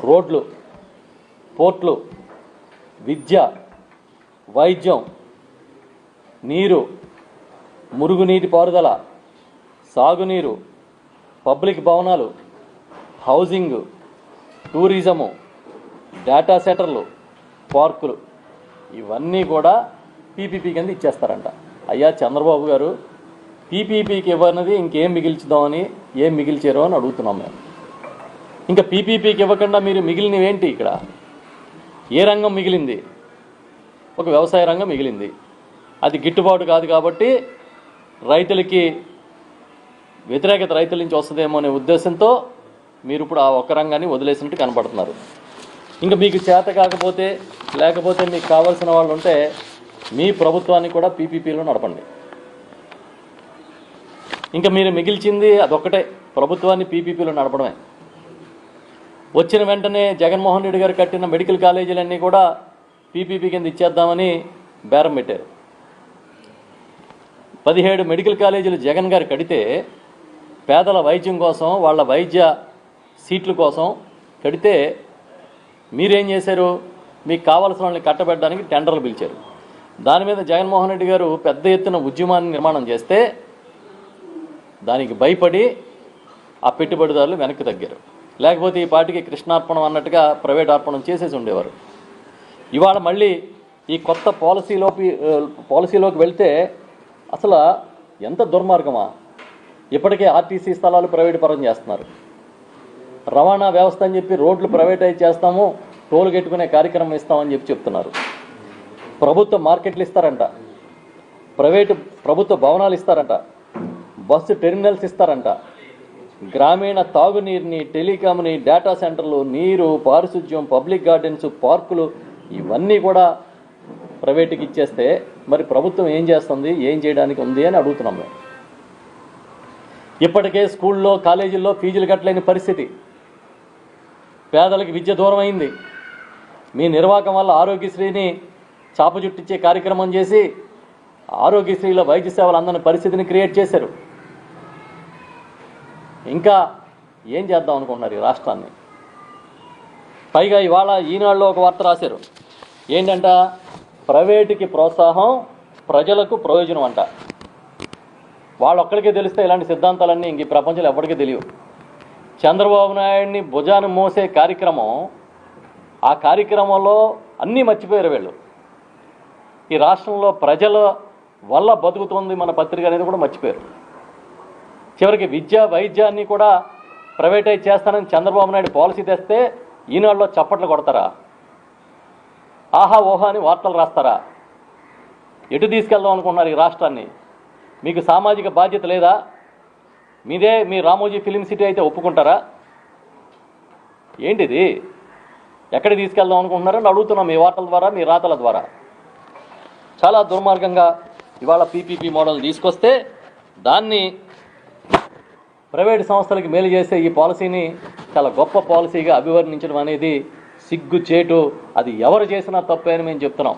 రోడ్లు, పోర్ట్లు, విద్య, వైద్యం, నీరు, మురుగునీటి పారుదల, సాగునీరు, పబ్లిక్ భవనాలు, హౌసింగ్, టూరిజము, డేటా సెంటర్లు, పార్కులు ఇవన్నీ కూడా పీపీపీ కింద ఇచ్చేస్తారంట. అయ్యా చంద్రబాబు గారు, పీపీపీకి ఇవ్వనది ఇంకేం మిగిల్చుదామని, ఏం మిగిల్చారో అని అడుగుతున్నాం మేము. ఇంకా పీపీపీకి ఇవ్వకుండా మీరు మిగిలినవేంటి? ఇక్కడ ఏ రంగం మిగిలింది? ఒక వ్యవసాయ రంగం మిగిలింది. అది గిట్టుబాటు కాదు కాబట్టి రైతులకి వ్యతిరేకత రైతుల నుంచి వస్తుందేమో అనే ఉద్దేశంతో మీరు ఇప్పుడు ఆ ఒక్క రంగాన్ని వదిలేసినట్టు కనపడుతున్నారు. ఇంకా మీకు చేత కాకపోతే, లేకపోతే మీకు కావాల్సిన వాళ్ళు ఉంటే మీ ప్రభుత్వాన్ని కూడా పీపీపీలో నడపండి. ఇంకా మీరు మిగిల్చింది అదొక్కటే, ప్రభుత్వాన్ని పీపీపీలో నడపడమే. వచ్చిన వెంటనే జగన్మోహన్ రెడ్డి గారు కట్టిన మెడికల్ కాలేజీలన్నీ కూడా పీపీపీ కింద ఇచ్చేద్దామని బేరం పెట్టారు. 17 మెడికల్ కాలేజీలు జగన్ గారు కడితే పేదల వైద్యం కోసం, వాళ్ళ వైద్య సీట్ల కోసం కడితే మీరేం చేశారు? మీకు కావాల్సిన వాళ్ళని కట్టబెట్టడానికి టెండర్లు పిలిచారు. దాని మీద జగన్మోహన్ రెడ్డి గారు పెద్ద ఎత్తున ఉద్యమాన్ని నిర్మాణం చేస్తే దానికి భయపడి ఆ పెట్టుబడిదారులు వెనక్కి తగ్గారు. లేకపోతే ఈ పార్టీకి కృష్ణార్పణం అన్నట్టుగా ప్రైవేట్ అర్పణం చేసేసి ఉండేవారు. ఇవాళ మళ్ళీ ఈ కొత్త పాలసీలోకి వెళ్తే అసలు ఎంత దుర్మార్గమా! ఇప్పటికే ఆర్టీసీ స్థలాలు ప్రైవేట్ పరం చేస్తున్నారు. రవాణా వ్యవస్థ అని చెప్పి రోడ్లు ప్రైవేటైజ్ చేస్తాము, టోల్ గెట్టుకునే కార్యక్రమం ఇస్తామని చెప్తున్నారు. ప్రభుత్వ మార్కెట్లు ఇస్తారంట, ప్రభుత్వ భవనాలు ఇస్తారంట, బస్సు టెర్మినల్స్ ఇస్తారంట, గ్రామీణ తాగునీరుని, టెలికాంని, డేటా సెంటర్లు, నీరు, పారిశుధ్యం, పబ్లిక్ గార్డెన్స్, పార్కులు ఇవన్నీ కూడా ప్రైవేట్కి ఇచ్చేస్తే మరి ప్రభుత్వం ఏం చేస్తుంది, ఏం చేయడానికి ఉంది అని అడుగుతున్నాం మేము. ఇప్పటికే స్కూల్లో, కాలేజీల్లో ఫీజులు కట్టలేని పరిస్థితి, పేదలకు విద్య దూరం అయింది. మీ నిర్వాహకం వల్ల ఆరోగ్యశ్రీని చాపజుట్టించే కార్యక్రమం చేసి ఆరోగ్యశ్రీలో వైద్య సేవలు అందని పరిస్థితిని క్రియేట్ చేశారు. ఇంకా ఏం చేద్దాం అనుకుంటున్నారు ఈ రాష్ట్రాన్ని? పైగా ఇవాళ ఈనాడులో ఒక వార్త రాశారు. ఏంటంట? ప్రైవేటుకి ప్రోత్సాహం, ప్రజలకు ప్రయోజనం అంట. వాళ్ళొక్కడికే తెలిస్తే ఇలాంటి సిద్ధాంతాలన్నీ ఇంక ఈ ప్రపంచంలో ఎవరికీ తెలియవు. చంద్రబాబు నాయుడిని భుజాన్ని మోసే కార్యక్రమం, ఆ కార్యక్రమంలో అన్నీ మర్చిపోయారు వీళ్ళు. ఈ రాష్ట్రంలో ప్రజల వల్ల బతుకుతుంది మన పత్రిక అనేది కూడా మర్చిపోయారు. చివరికి విద్య, వైద్యాన్ని కూడా ప్రైవేటైజ్ చేస్తానని చంద్రబాబు నాయుడు పాలసీ తెస్తే ఈనాడులో చప్పట్లు కొడతారా? ఆహా ఓహా అని వార్తలు రాస్తారా? ఎటు తీసుకెళ్దాం అనుకుంటున్నారు ఈ రాష్ట్రాన్ని? మీకు సామాజిక బాధ్యత లేదా? మీదే మీ రామోజీ ఫిలిం సిటీ అయితే ఒప్పుకుంటారా? ఏంటిది? ఎక్కడ తీసుకెళ్దాం అనుకుంటున్నారని అడుగుతున్నాం మీ వార్తల ద్వారా, మీ రాతల ద్వారా. చాలా దుర్మార్గంగా ఇవాళ పీపీపీ మోడల్ తీసుకొస్తే దాన్ని ప్రైవేటు సంస్థలకి మేలు చేసే ఈ పాలసీని చాలా గొప్ప పాలసీగా అభివర్ణించడం అనేది సిగ్గుచేటు. అది ఎవరు చేసినా తప్పే అని మేము చెప్తున్నాం.